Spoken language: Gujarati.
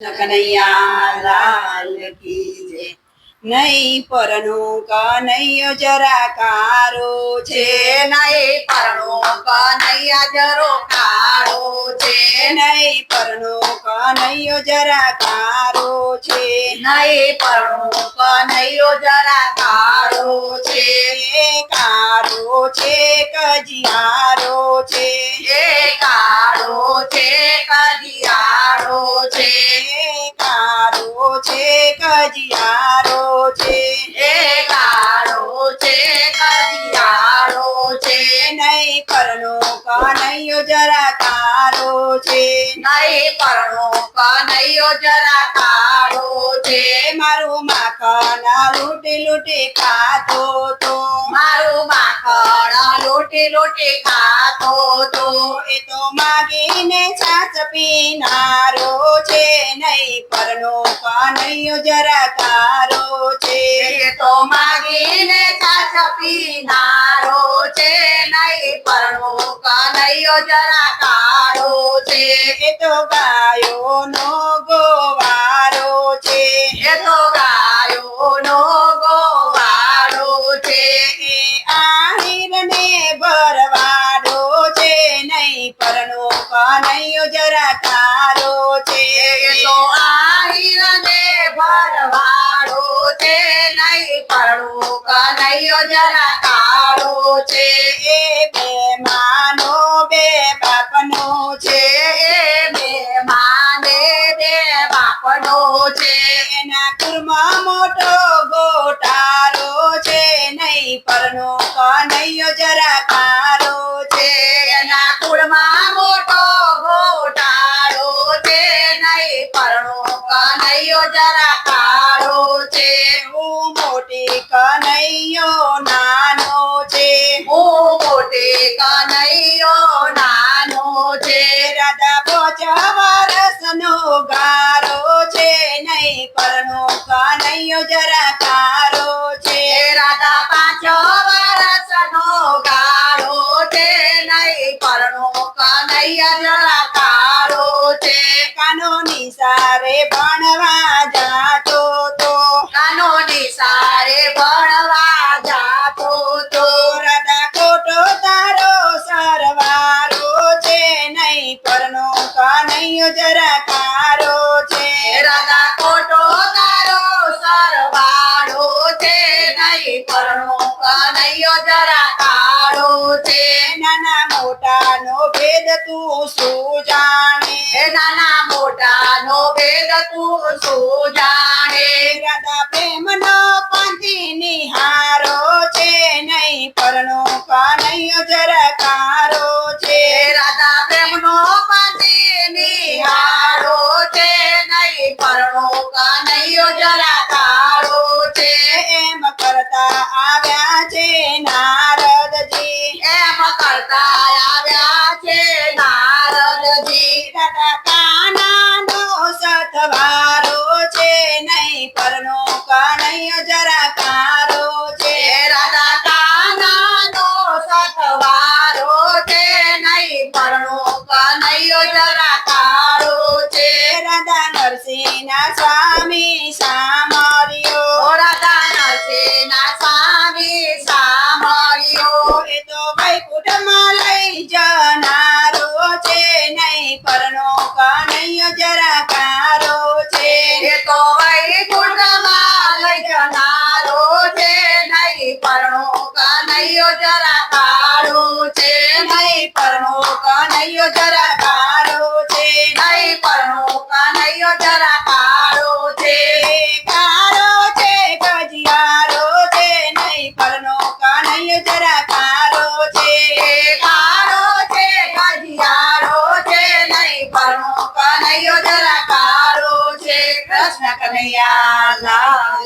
કનૈયા લાલ કી જય. નહીં પરનું કનૈયો જરા કારો છે, નહીં પરણો કનૈયા જરો કાળો છે, નહીં પરનું કનૈયો જરા કારો છે, નહીં પરણો કનૈયો જરા કાળો છે, એ કારો છે કજિયારો છે, એ કાળો છે કજિયાળો છે, એ કારો છે કજિયારો છે, એ કાળો છે કજિયાળો છે, નહીં પરનું કનૈયો જરા કારો છે, નહીં પરણો કનૈયો જરા કાળો છે, મારું માખણ લૂંટી લૂંટી ખાતો તો, મારું માખણ લૂંટી લૂંટી ખાતો તો, એ તો માગીને છાછ પીનારો છે, નહીં પરનો કનૈયો જરા કારો છે, એ તો માગીને છાછ પીનારો છે, નહીં પરણો કનૈયો જરા કાળો છે, એ તો ગાયોનો ગોવારો છે, એ તો ગાયોનો ગોવાળો છે, એ આહીરને ભરવાડો છે, નહીં પરનો કનૈયો જરા કારો છે, એ તો આહીરને ભરવાડો છે, નહીં પરણો કનૈયો જરા કાળો છે, એ બે માનો બે બાપનો છે, એ બે માને બે બાપનો છે, એના કુરમાં મોટો ગોટારો છે, નહીં પરનો કનૈયો જરા કારો છે, એના કુળમાં મોટો ગોટાળો છે, નહીં પરણો કનૈયો જરા કાળો છે, હું મોટી કનૈયો નાનો છે, હું મોટી કનૈયો નાનો છે, રાધા 5 વર્ષનો ગારો છે, નહીં પરનો કનૈયો જરા કારો છે, રાધા 5 વર્ષનો ગાળો છે, નહીં પરણો કનૈયા જરા કાળો છે, કાનો નિસારે ભણવા જાતો તો, કાનો નિસારે ભણવા જાતો તો, રાધા ખોટો તારો સરવારો છે, નહીં પરનો કનૈયો જરા કારો છે, રાધા ખોટો તારો સરવાળો છે, નહીં પરણો કનૈયો જરા કાળો છે, નાના મોટાનો ભેદ તું શું જાણે, એ નાના મોટાનો ભેદ તું શું જાણે, રાધા પ્રેમનો પંથી નિહારો છે, નહીં પરનો કનૈયો જરા કારો છે, રાધા પ્રેમનો પતિ નિહાળો છે, નહીં પરણો કનૈયો જરા કાળો છે, એમ કરતા આવ્યા છે નારદજી, એમ કરતા આવ્યા છે નારદજી, રાધા કાનાનો સથવારો છે, નહીં પરનો કનૈયો જરા કારો છે, રાધા કાનાનો સથવારો છે, નહીં પરણો કનૈયો જરા કાળો છે, રાધા નરસિંહના સ્વામી સામર્યો, રાધા નરસિંહના સ્વામી સામર્યો, એ તો વૈકુંઠમાં લઈ જનારો છે, નહીં પરનો કનૈયો જરા કારો છે, એ તો વૈકુંઠમાં લઈ જનારો છે, નહીં પરણો કનૈયો જરા કાળો છે, નહીં પરનો કનૈયો જરા કારો છે, નહીં પરણો કનૈયો જરા કાળો છે, કારો છે ગજિયારો છે, નહીં પરનો કનૈયો જરા કારો છે, કાળો છે ગજિયાળો છે, નહીં પરણો કનૈયો જરા કાળો છે. કૃષ્ણ કનૈયા લાલ